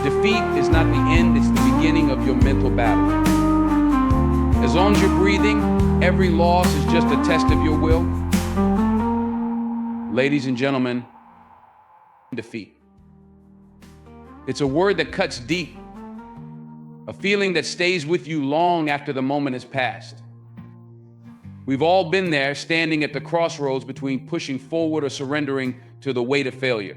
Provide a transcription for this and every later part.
Defeat is not the end, it's the beginning of your mental battle. As long as you're breathing, every loss is just a test of your will. Ladies and gentlemen, defeat. It's a word that cuts deep, a feeling that stays with you long after the moment has passed. We've all been there, standing at the crossroads between pushing forward or surrendering to the weight of failure.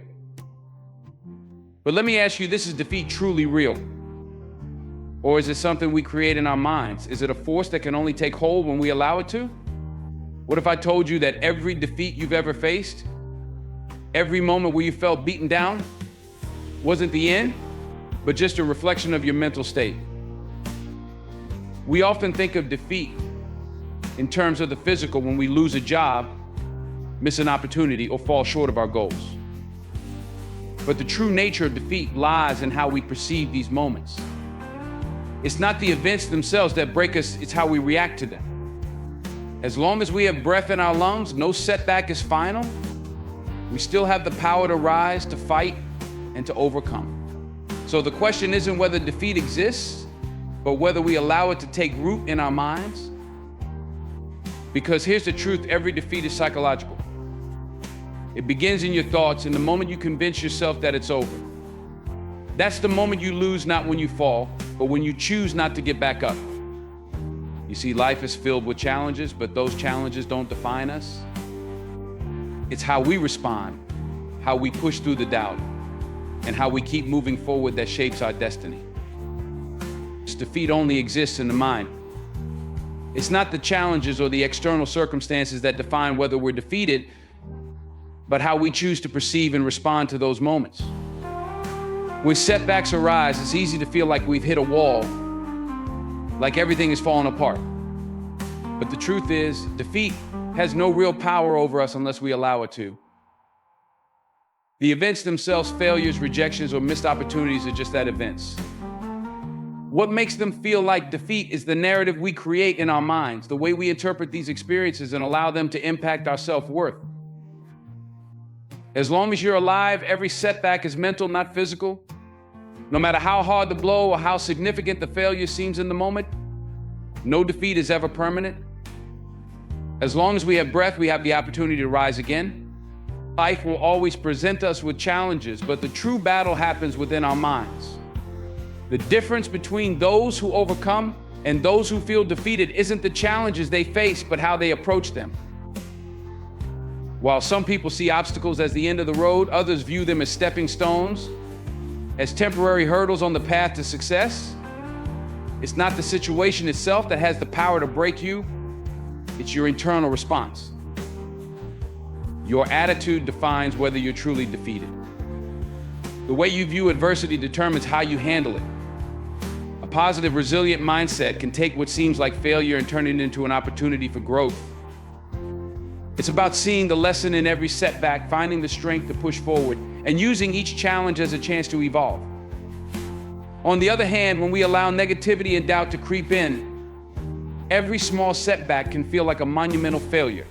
But let me ask you, is defeat truly real? Or is it something we create in our minds? Is it a force that can only take hold when we allow it to? What if I told you that every defeat you've ever faced, every moment where you felt beaten down, wasn't the end, but just a reflection of your mental state? We often think of defeat in terms of the physical when we lose a job, miss an opportunity, or fall short of our goals. But the true nature of defeat lies in how we perceive these moments. It's not the events themselves that break us, it's how we react to them. As long as we have breath in our lungs, no setback is final. We still have the power to rise, to fight, and to overcome. So the question isn't whether defeat exists, but whether we allow it to take root in our minds. Because here's the truth, every defeat is psychological. It begins in your thoughts, and the moment you convince yourself that it's over. That's the moment you lose, not when you fall, but when you choose not to get back up. You see, life is filled with challenges, but those challenges don't define us. It's how we respond, how we push through the doubt, and how we keep moving forward that shapes our destiny. This defeat only exists in the mind. It's not the challenges or the external circumstances that define whether we're defeated, but how we choose to perceive and respond to those moments. When setbacks arise, it's easy to feel like we've hit a wall, like everything is falling apart. But the truth is, defeat has no real power over us unless we allow it to. The events themselves, failures, rejections, or missed opportunities, are just that, events. What makes them feel like defeat is the narrative we create in our minds, the way we interpret these experiences and allow them to impact our self-worth. As long as you're alive, every setback is mental, not physical. No matter how hard the blow or how significant the failure seems in the moment, no defeat is ever permanent. As long as we have breath, we have the opportunity to rise again. Life will always present us with challenges, but the true battle happens within our minds. The difference between those who overcome and those who feel defeated isn't the challenges they face, but how they approach them. While some people see obstacles as the end of the road, others view them as stepping stones, as temporary hurdles on the path to success. It's not the situation itself that has the power to break you, it's your internal response. Your attitude defines whether you're truly defeated. The way you view adversity determines how you handle it. A positive, resilient mindset can take what seems like failure and turn it into an opportunity for growth. It's about seeing the lesson in every setback, finding the strength to push forward, and using each challenge as a chance to evolve. On the other hand, when we allow negativity and doubt to creep in, every small setback can feel like a monumental failure.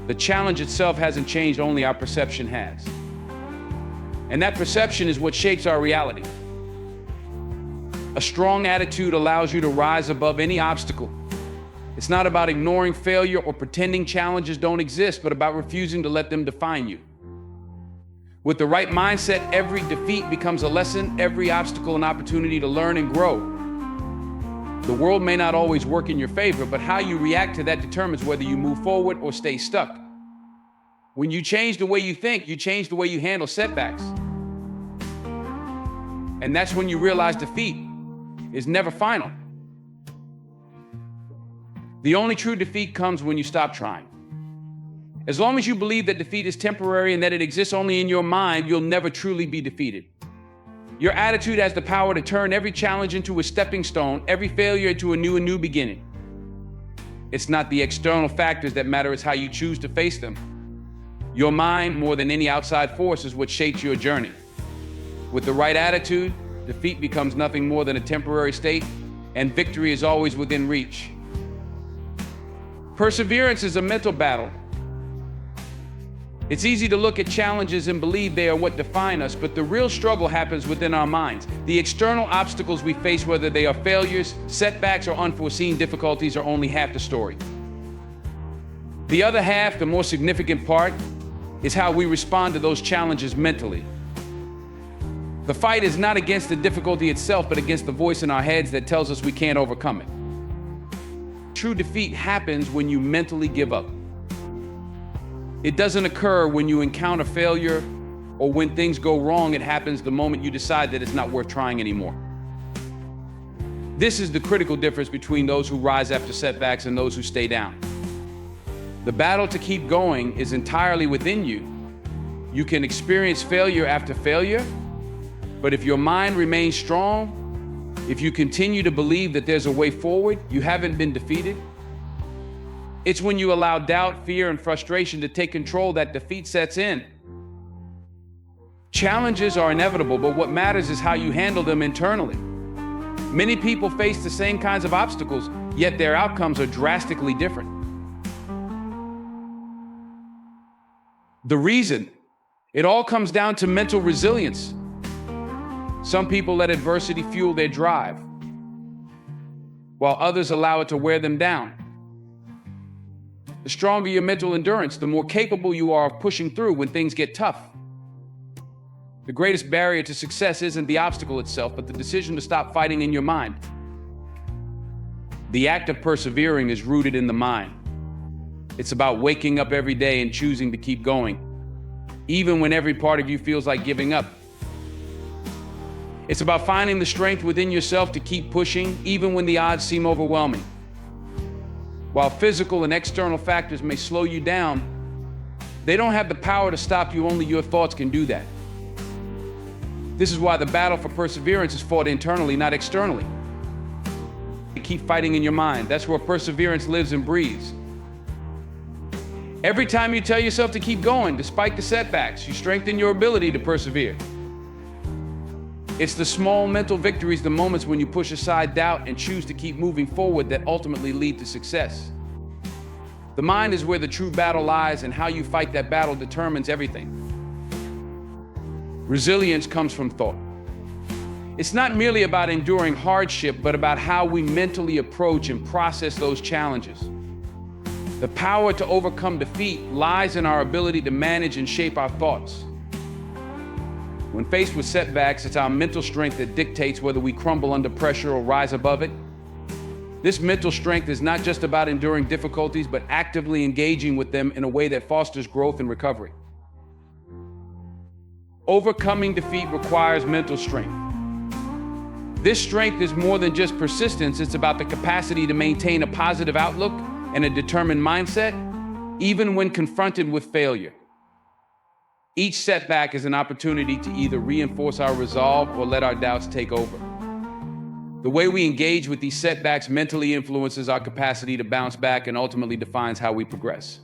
The challenge itself hasn't changed, only our perception has. And that perception is what shapes our reality. A strong attitude allows you to rise above any obstacle. It's not about ignoring failure or pretending challenges don't exist, but about refusing to let them define you. With the right mindset, every defeat becomes a lesson, every obstacle an opportunity to learn and grow. The world may not always work in your favor, but how you react to that determines whether you move forward or stay stuck. When you change the way you think, you change the way you handle setbacks. And that's when you realize defeat is never final. The only true defeat comes when you stop trying. As long as you believe that defeat is temporary and that it exists only in your mind, you'll never truly be defeated. Your attitude has the power to turn every challenge into a stepping stone, every failure into a new beginning. It's not the external factors that matter, it's how you choose to face them. Your mind, more than any outside force, is what shapes your journey. With the right attitude, defeat becomes nothing more than a temporary state, and victory is always within reach. Perseverance is a mental battle. It's easy to look at challenges and believe they are what define us, but the real struggle happens within our minds. The external obstacles we face, whether they are failures, setbacks, or unforeseen difficulties, are only half the story. The other half, the more significant part, is how we respond to those challenges mentally. The fight is not against the difficulty itself, but against the voice in our heads that tells us we can't overcome it. True defeat happens when you mentally give up. It doesn't occur when you encounter failure or when things go wrong. It happens the moment you decide that it's not worth trying anymore. This is the critical difference between those who rise after setbacks and those who stay down. The battle to keep going is entirely within you. You can experience failure after failure, but if your mind remains strong, if you continue to believe that there's a way forward, you haven't been defeated. It's when you allow doubt, fear, and frustration to take control that defeat sets in. Challenges are inevitable, but what matters is how you handle them internally. Many people face the same kinds of obstacles, yet their outcomes are drastically different. The reason? It all comes down to mental resilience. Some people let adversity fuel their drive, while others allow it to wear them down. The stronger your mental endurance, the more capable you are of pushing through when things get tough. The greatest barrier to success isn't the obstacle itself, but the decision to stop fighting in your mind. The act of persevering is rooted in the mind. It's about waking up every day and choosing to keep going, even when every part of you feels like giving up. It's about finding the strength within yourself to keep pushing, even when the odds seem overwhelming. While physical and external factors may slow you down, they don't have the power to stop you. Only your thoughts can do that. This is why the battle for perseverance is fought internally, not externally. Keep fighting in your mind. That's where perseverance lives and breathes. Every time you tell yourself to keep going, despite the setbacks, you strengthen your ability to persevere. It's the small mental victories, the moments when you push aside doubt and choose to keep moving forward, that ultimately lead to success. The mind is where the true battle lies, and how you fight that battle determines everything. Resilience comes from thought. It's not merely about enduring hardship, but about how we mentally approach and process those challenges. The power to overcome defeat lies in our ability to manage and shape our thoughts. When faced with setbacks, it's our mental strength that dictates whether we crumble under pressure or rise above it. This mental strength is not just about enduring difficulties, but actively engaging with them in a way that fosters growth and recovery. Overcoming defeat requires mental strength. This strength is more than just persistence. It's about the capacity to maintain a positive outlook and a determined mindset, even when confronted with failure. Each setback is an opportunity to either reinforce our resolve or let our doubts take over. The way we engage with these setbacks mentally influences our capacity to bounce back and ultimately defines how we progress.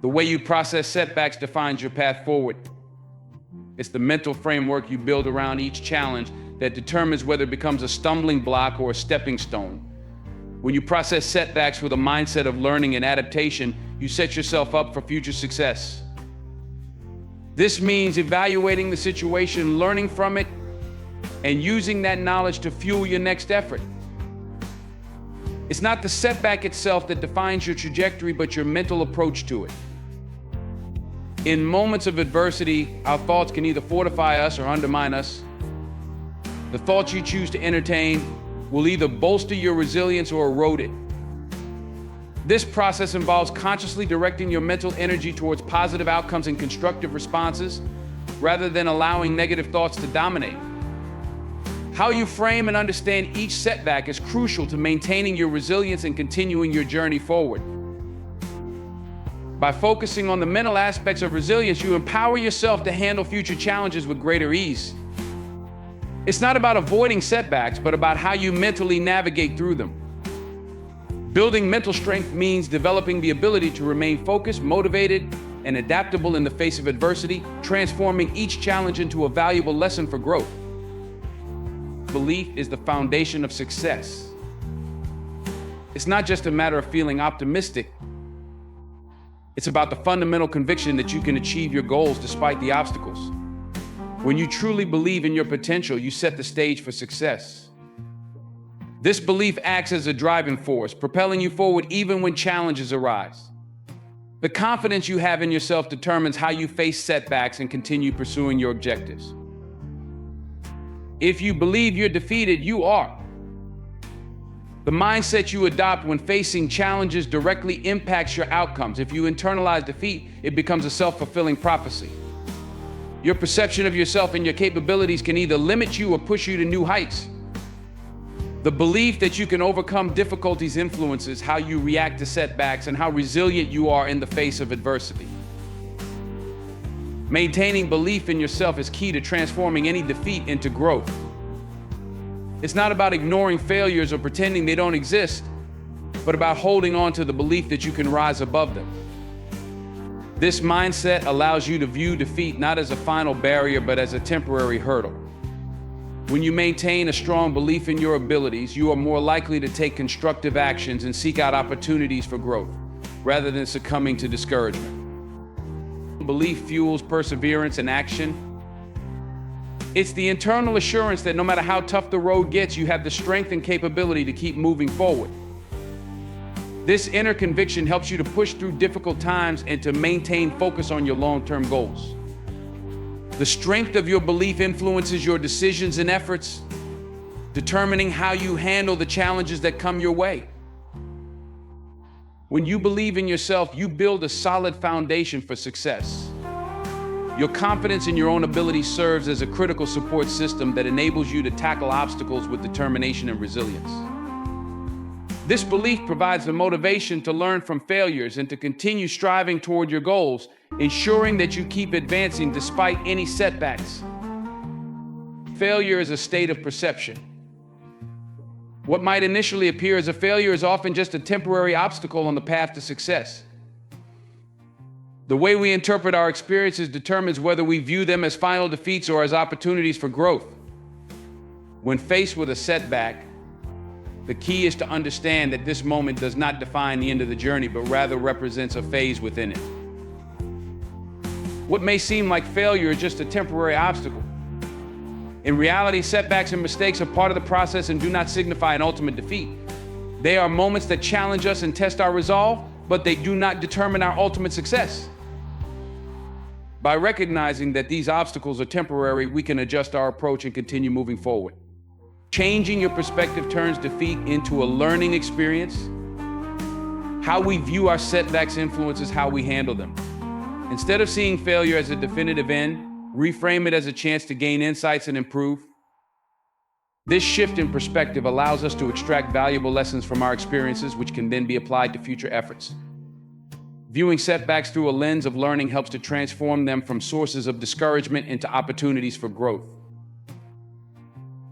The way you process setbacks defines your path forward. It's the mental framework you build around each challenge that determines whether it becomes a stumbling block or a stepping stone. When you process setbacks with a mindset of learning and adaptation, you set yourself up for future success. This means evaluating the situation, learning from it, and using that knowledge to fuel your next effort. It's not the setback itself that defines your trajectory, but your mental approach to it. In moments of adversity, our thoughts can either fortify us or undermine us. The thoughts you choose to entertain will either bolster your resilience or erode it. This process involves consciously directing your mental energy towards positive outcomes and constructive responses, rather than allowing negative thoughts to dominate. How you frame and understand each setback is crucial to maintaining your resilience and continuing your journey forward. By focusing on the mental aspects of resilience, you empower yourself to handle future challenges with greater ease. It's not about avoiding setbacks, but about how you mentally navigate through them. Building mental strength means developing the ability to remain focused, motivated, and adaptable in the face of adversity, transforming each challenge into a valuable lesson for growth. Belief is the foundation of success. It's not just a matter of feeling optimistic, It's about the fundamental conviction that you can achieve your goals despite the obstacles. When you truly believe in your potential, you set the stage for success. This belief acts as a driving force, propelling you forward even when challenges arise. The confidence you have in yourself determines how you face setbacks and continue pursuing your objectives. If you believe you're defeated, you are. The mindset you adopt when facing challenges directly impacts your outcomes. If you internalize defeat, it becomes a self-fulfilling prophecy. Your perception of yourself and your capabilities can either limit you or push you to new heights. The belief that you can overcome difficulties influences how you react to setbacks and how resilient you are in the face of adversity. Maintaining belief in yourself is key to transforming any defeat into growth. It's not about ignoring failures or pretending they don't exist, but about holding on to the belief that you can rise above them. This mindset allows you to view defeat not as a final barrier, but as a temporary hurdle. When you maintain a strong belief in your abilities, you are more likely to take constructive actions and seek out opportunities for growth, rather than succumbing to discouragement. Belief fuels perseverance and action. It's the internal assurance that no matter how tough the road gets, you have the strength and capability to keep moving forward. This inner conviction helps you to push through difficult times and to maintain focus on your long-term goals. The strength of your belief influences your decisions and efforts, determining how you handle the challenges that come your way. When you believe in yourself, you build a solid foundation for success. Your confidence in your own ability serves as a critical support system that enables you to tackle obstacles with determination and resilience. This belief provides the motivation to learn from failures and to continue striving toward your goals, ensuring that you keep advancing despite any setbacks. Failure is a state of perception. What might initially appear as a failure is often just a temporary obstacle on the path to success. The way we interpret our experiences determines whether we view them as final defeats or as opportunities for growth. When faced with a setback, the key is to understand that this moment does not define the end of the journey, but rather represents a phase within it. What may seem like failure is just a temporary obstacle. In reality, setbacks and mistakes are part of the process and do not signify an ultimate defeat. They are moments that challenge us and test our resolve, but they do not determine our ultimate success. By recognizing that these obstacles are temporary, we can adjust our approach and continue moving forward. Changing your perspective turns defeat into a learning experience. How we view our setbacks influences how we handle them. Instead of seeing failure as a definitive end, reframe it as a chance to gain insights and improve. This shift in perspective allows us to extract valuable lessons from our experiences, which can then be applied to future efforts. Viewing setbacks through a lens of learning helps to transform them from sources of discouragement into opportunities for growth.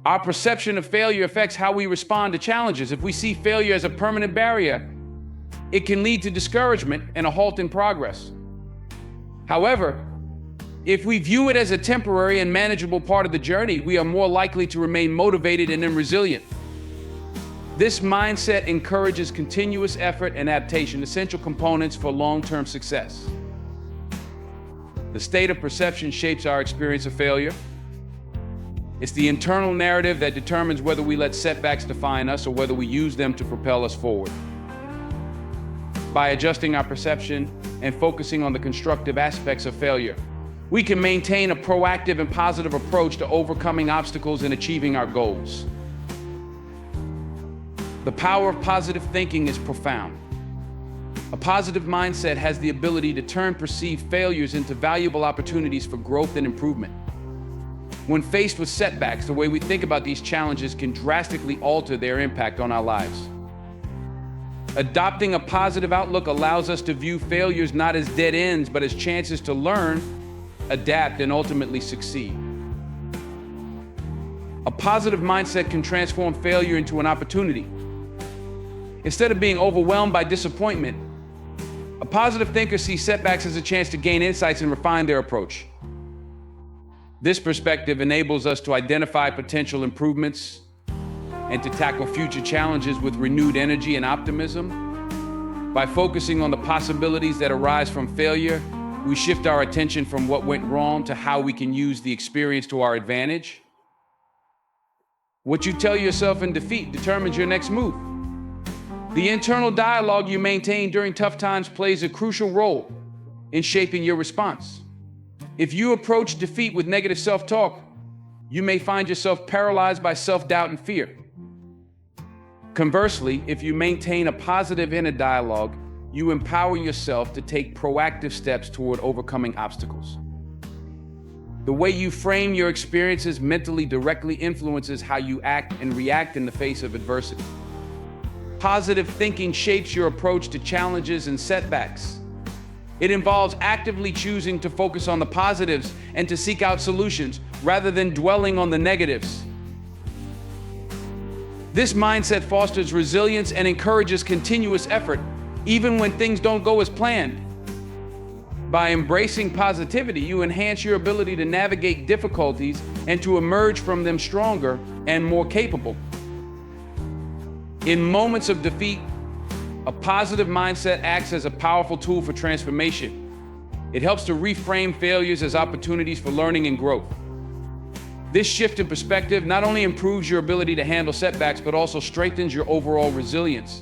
Our perception of failure affects how we respond to challenges. If we see failure as a permanent barrier, it can lead to discouragement and a halt in progress. However, if we view it as a temporary and manageable part of the journey, we are more likely to remain motivated and resilient. This mindset encourages continuous effort and adaptation, essential components for long-term success. The state of perception shapes our experience of failure. It's the internal narrative that determines whether we let setbacks define us or whether we use them to propel us forward. By adjusting our perception and focusing on the constructive aspects of failure, we can maintain a proactive and positive approach to overcoming obstacles and achieving our goals. The power of positive thinking is profound. A positive mindset has the ability to turn perceived failures into valuable opportunities for growth and improvement. When faced with setbacks, the way we think about these challenges can drastically alter their impact on our lives. Adopting a positive outlook allows us to view failures not as dead ends, but as chances to learn, adapt, and ultimately succeed. A positive mindset can transform failure into an opportunity. Instead of being overwhelmed by disappointment, a positive thinker sees setbacks as a chance to gain insights and refine their approach. This perspective enables us to identify potential improvements and to tackle future challenges with renewed energy and optimism. By focusing on the possibilities that arise from failure, we shift our attention from what went wrong to how we can use the experience to our advantage. What you tell yourself in defeat determines your next move. The internal dialogue you maintain during tough times plays a crucial role in shaping your response. If you approach defeat with negative self-talk, you may find yourself paralyzed by self-doubt and fear. Conversely, if you maintain a positive inner dialogue, you empower yourself to take proactive steps toward overcoming obstacles. The way you frame your experiences mentally directly influences how you act and react in the face of adversity. Positive thinking shapes your approach to challenges and setbacks. It involves actively choosing to focus on the positives and to seek out solutions rather than dwelling on the negatives. This mindset fosters resilience and encourages continuous effort, even when things don't go as planned. By embracing positivity, you enhance your ability to navigate difficulties and to emerge from them stronger and more capable. In moments of defeat, a positive mindset acts as a powerful tool for transformation. It helps to reframe failures as opportunities for learning and growth. This shift in perspective not only improves your ability to handle setbacks, but also strengthens your overall resilience.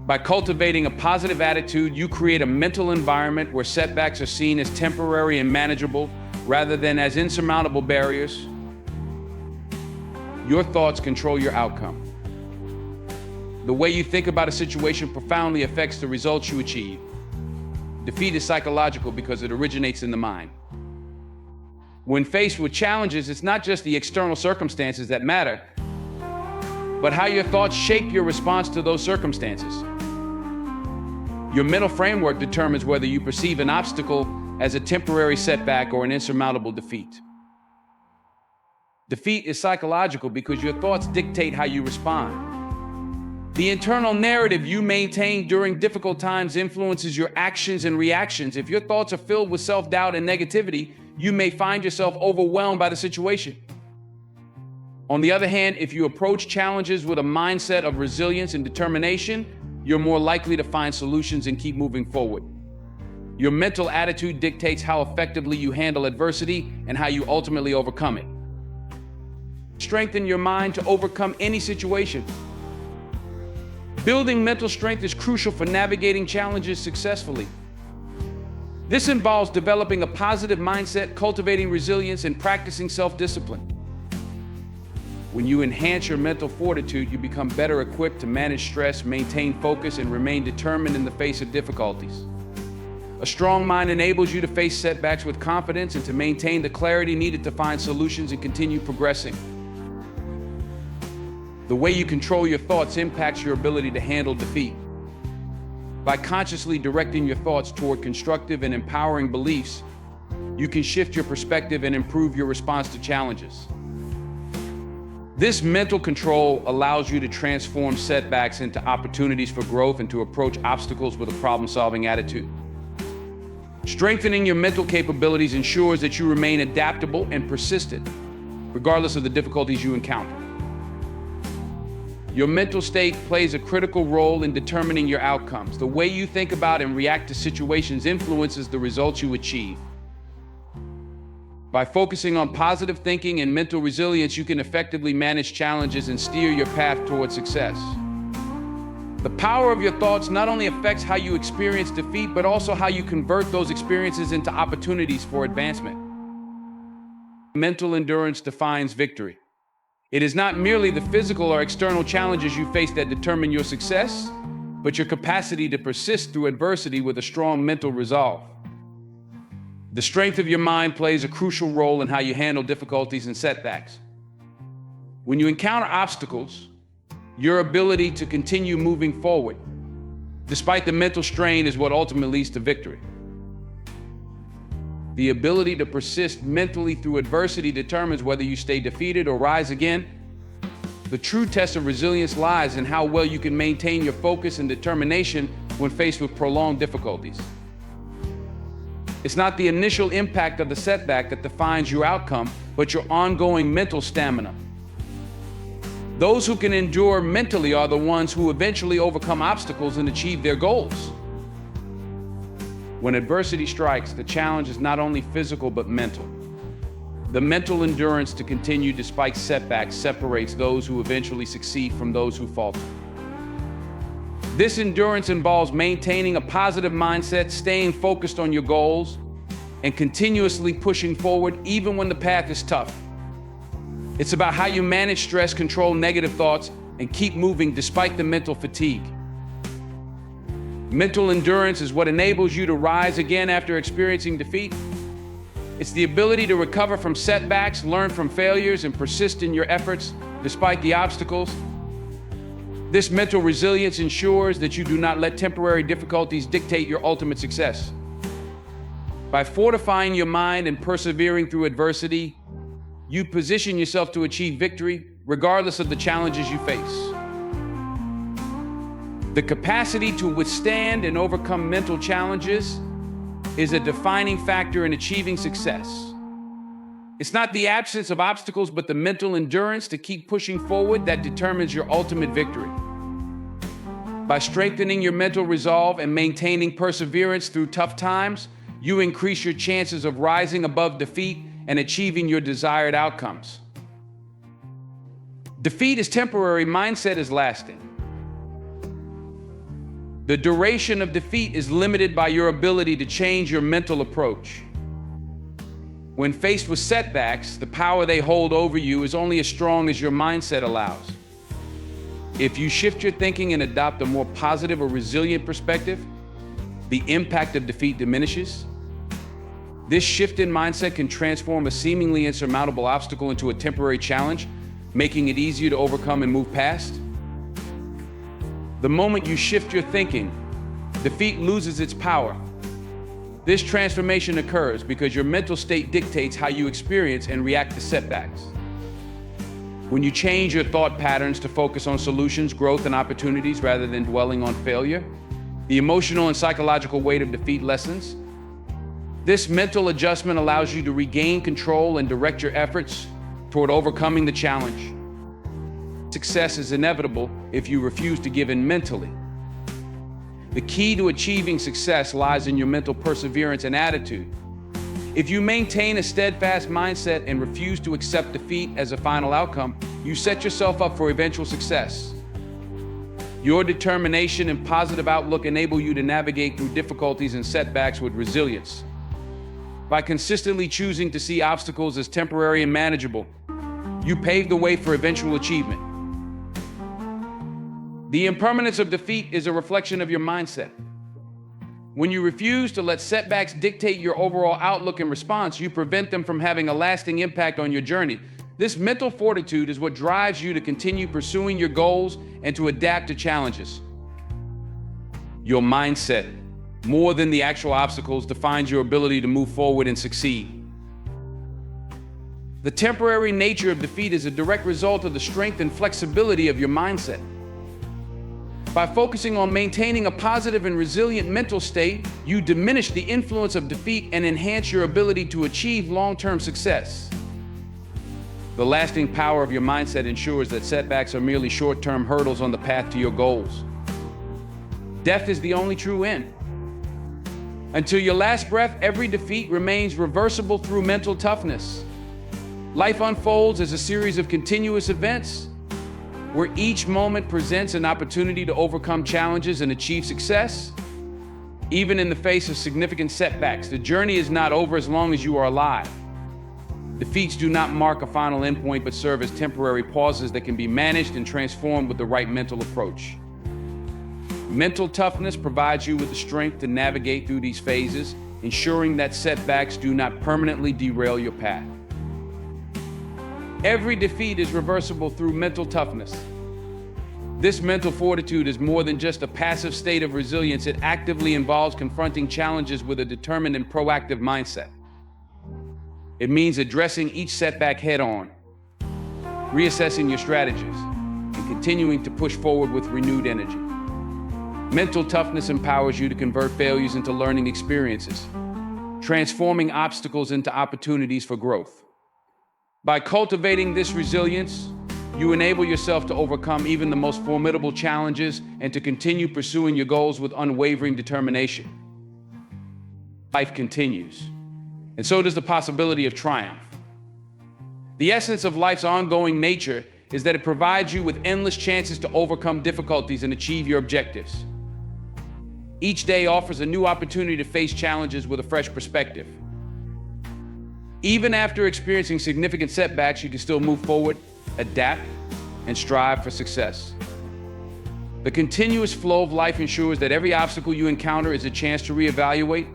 By cultivating a positive attitude, you create a mental environment where setbacks are seen as temporary and manageable rather than as insurmountable barriers. Your thoughts control your outcome. The way you think about a situation profoundly affects the results you achieve. Defeat is psychological because it originates in the mind. When faced with challenges, it's not just the external circumstances that matter, but how your thoughts shape your response to those circumstances. Your mental framework determines whether you perceive an obstacle as a temporary setback or an insurmountable defeat. Defeat is psychological because your thoughts dictate how you respond. The internal narrative you maintain during difficult times influences your actions and reactions. If your thoughts are filled with self-doubt and negativity, you may find yourself overwhelmed by the situation. On the other hand, if you approach challenges with a mindset of resilience and determination, you're more likely to find solutions and keep moving forward. Your mental attitude dictates how effectively you handle adversity and how you ultimately overcome it. Strengthen your mind to overcome any situation. Building mental strength is crucial for navigating challenges successfully. This involves developing a positive mindset, cultivating resilience, and practicing self-discipline. When you enhance your mental fortitude, you become better equipped to manage stress, maintain focus, and remain determined in the face of difficulties. A strong mind enables you to face setbacks with confidence and to maintain the clarity needed to find solutions and continue progressing. The way you control your thoughts impacts your ability to handle defeat. By consciously directing your thoughts toward constructive and empowering beliefs, you can shift your perspective and improve your response to challenges. This mental control allows you to transform setbacks into opportunities for growth and to approach obstacles with a problem-solving attitude. Strengthening your mental capabilities ensures that you remain adaptable and persistent, regardless of the difficulties you encounter. Your mental state plays a critical role in determining your outcomes. The way you think about and react to situations influences the results you achieve. By focusing on positive thinking and mental resilience, you can effectively manage challenges and steer your path toward success. The power of your thoughts not only affects how you experience defeat, but also how you convert those experiences into opportunities for advancement. Mental endurance defines victory. It is not merely the physical or external challenges you face that determine your success, but your capacity to persist through adversity with a strong mental resolve. The strength of your mind plays a crucial role in how you handle difficulties and setbacks. When you encounter obstacles, your ability to continue moving forward, despite the mental strain, is what ultimately leads to victory. The ability to persist mentally through adversity determines whether you stay defeated or rise again. The true test of resilience lies in how well you can maintain your focus and determination when faced with prolonged difficulties. It's not the initial impact of the setback that defines your outcome, but your ongoing mental stamina. Those who can endure mentally are the ones who eventually overcome obstacles and achieve their goals. When adversity strikes, the challenge is not only physical but mental. The mental endurance to continue despite setbacks separates those who eventually succeed from those who falter. This endurance involves maintaining a positive mindset, staying focused on your goals, and continuously pushing forward even when the path is tough. It's about how you manage stress, control negative thoughts, and keep moving despite the mental fatigue. Mental endurance is what enables you to rise again after experiencing defeat. It's the ability to recover from setbacks, learn from failures, and persist in your efforts despite the obstacles. This mental resilience ensures that you do not let temporary difficulties dictate your ultimate success. By fortifying your mind and persevering through adversity, you position yourself to achieve victory regardless of the challenges you face. The capacity to withstand and overcome mental challenges is a defining factor in achieving success. It's not the absence of obstacles, but the mental endurance to keep pushing forward that determines your ultimate victory. By strengthening your mental resolve and maintaining perseverance through tough times, you increase your chances of rising above defeat and achieving your desired outcomes. Defeat is temporary, mindset is lasting. The duration of defeat is limited by your ability to change your mental approach. When faced with setbacks, the power they hold over you is only as strong as your mindset allows. If you shift your thinking and adopt a more positive or resilient perspective, the impact of defeat diminishes. This shift in mindset can transform a seemingly insurmountable obstacle into a temporary challenge, making it easier to overcome and move past. The moment you shift your thinking, defeat loses its power. This transformation occurs because your mental state dictates how you experience and react to setbacks. When you change your thought patterns to focus on solutions, growth, and opportunities rather than dwelling on failure, the emotional and psychological weight of defeat lessens. This mental adjustment allows you to regain control and direct your efforts toward overcoming the challenge. Success is inevitable if you refuse to give in mentally. The key to achieving success lies in your mental perseverance and attitude. If you maintain a steadfast mindset and refuse to accept defeat as a final outcome, you set yourself up for eventual success. Your determination and positive outlook enable you to navigate through difficulties and setbacks with resilience. By consistently choosing to see obstacles as temporary and manageable, you pave the way for eventual achievement. The impermanence of defeat is a reflection of your mindset. When you refuse to let setbacks dictate your overall outlook and response, you prevent them from having a lasting impact on your journey. This mental fortitude is what drives you to continue pursuing your goals and to adapt to challenges. Your mindset, more than the actual obstacles, defines your ability to move forward and succeed. The temporary nature of defeat is a direct result of the strength and flexibility of your mindset. By focusing on maintaining a positive and resilient mental state, you diminish the influence of defeat and enhance your ability to achieve long-term success. The lasting power of your mindset ensures that setbacks are merely short-term hurdles on the path to your goals. Death is the only true end. Until your last breath, every defeat remains reversible through mental toughness. Life unfolds as a series of continuous events, where each moment presents an opportunity to overcome challenges and achieve success. Even in the face of significant setbacks, the journey is not over as long as you are alive. Defeats do not mark a final endpoint, but serve as temporary pauses that can be managed and transformed with the right mental approach. Mental toughness provides you with the strength to navigate through these phases, ensuring that setbacks do not permanently derail your path. Every defeat is reversible through mental toughness. This mental fortitude is more than just a passive state of resilience. It actively involves confronting challenges with a determined and proactive mindset. It means addressing each setback head-on, reassessing your strategies, and continuing to push forward with renewed energy. Mental toughness empowers you to convert failures into learning experiences, transforming obstacles into opportunities for growth. By cultivating this resilience, you enable yourself to overcome even the most formidable challenges and to continue pursuing your goals with unwavering determination. Life continues, and so does the possibility of triumph. The essence of life's ongoing nature is that it provides you with endless chances to overcome difficulties and achieve your objectives. Each day offers a new opportunity to face challenges with a fresh perspective. Even after experiencing significant setbacks, you can still move forward, adapt, and strive for success. The continuous flow of life ensures that every obstacle you encounter is a chance to reevaluate,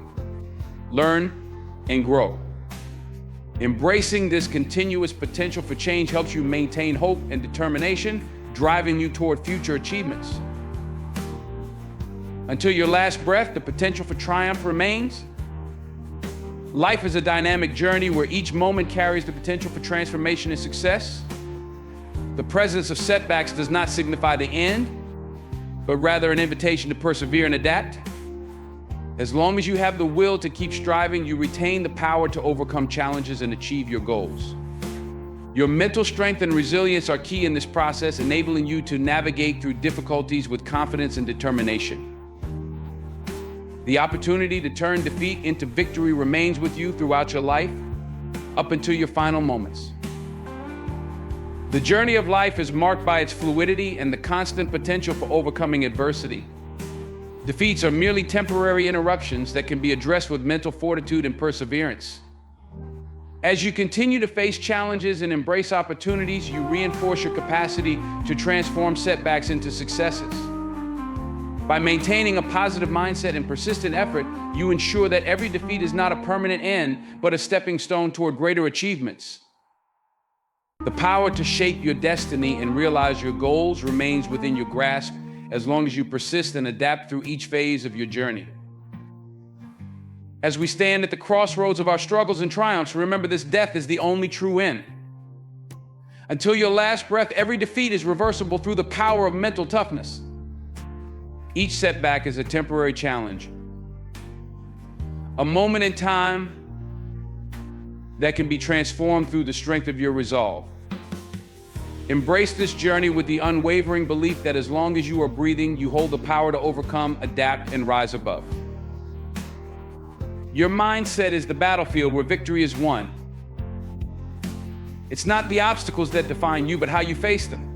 learn, and grow. Embracing this continuous potential for change helps you maintain hope and determination, driving you toward future achievements. Until your last breath, the potential for triumph remains. Life is a dynamic journey where each moment carries the potential for transformation and success. The presence of setbacks does not signify the end, but rather an invitation to persevere and adapt. As long as you have the will to keep striving, you retain the power to overcome challenges and achieve your goals. Your mental strength and resilience are key in this process, enabling you to navigate through difficulties with confidence and determination. The opportunity to turn defeat into victory remains with you throughout your life, up until your final moments. The journey of life is marked by its fluidity and the constant potential for overcoming adversity. Defeats are merely temporary interruptions that can be addressed with mental fortitude and perseverance. As you continue to face challenges and embrace opportunities, you reinforce your capacity to transform setbacks into successes. By maintaining a positive mindset and persistent effort, you ensure that every defeat is not a permanent end, but a stepping stone toward greater achievements. The power to shape your destiny and realize your goals remains within your grasp as long as you persist and adapt through each phase of your journey. As we stand at the crossroads of our struggles and triumphs, remember this: death is the only true end. Until your last breath, every defeat is reversible through the power of mental toughness. Each setback is a temporary challenge, a moment in time that can be transformed through the strength of your resolve. Embrace this journey with the unwavering belief that as long as you are breathing, you hold the power to overcome, adapt, and rise above. Your mindset is the battlefield where victory is won. It's not the obstacles that define you, but how you face them.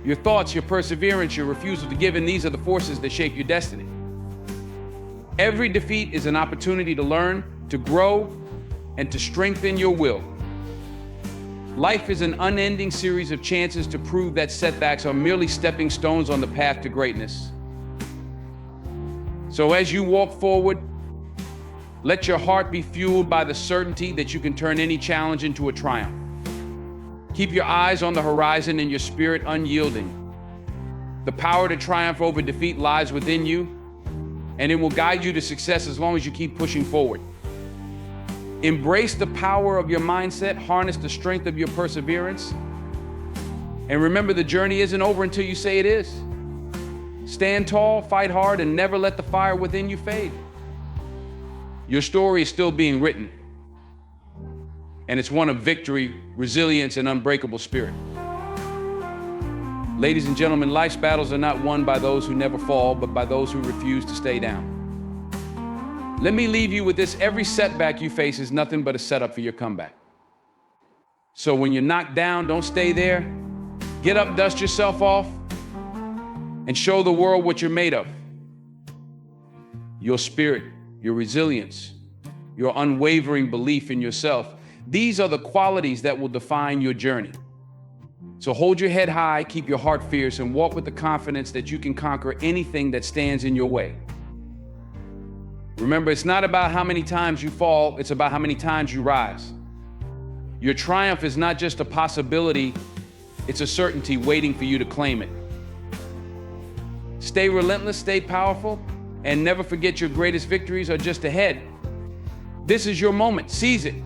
Your thoughts, your perseverance, your refusal to give in, these are the forces that shape your destiny. Every defeat is an opportunity to learn, to grow, and to strengthen your will. Life is an unending series of chances to prove that setbacks are merely stepping stones on the path to greatness. So as you walk forward, let your heart be fueled by the certainty that you can turn any challenge into a triumph. Keep your eyes on the horizon and your spirit unyielding. The power to triumph over defeat lies within you, and it will guide you to success as long as you keep pushing forward. Embrace the power of your mindset, harness the strength of your perseverance, and remember, the journey isn't over until you say it is. Stand tall, fight hard, and never let the fire within you fade. Your story is still being written, and it's one of victory, resilience, and unbreakable spirit. Ladies and gentlemen, life's battles are not won by those who never fall, but by those who refuse to stay down. Let me leave you with this: every setback you face is nothing but a setup for your comeback. So when you're knocked down, don't stay there. Get up, dust yourself off, and show the world what you're made of. Your spirit, your resilience, your unwavering belief in yourself. These are the qualities that will define your journey. So hold your head high, keep your heart fierce, and walk with the confidence that you can conquer anything that stands in your way. Remember, it's not about how many times you fall, it's about how many times you rise. Your triumph is not just a possibility, it's a certainty waiting for you to claim it. Stay relentless, stay powerful, and never forget your greatest victories are just ahead. This is your moment, seize it.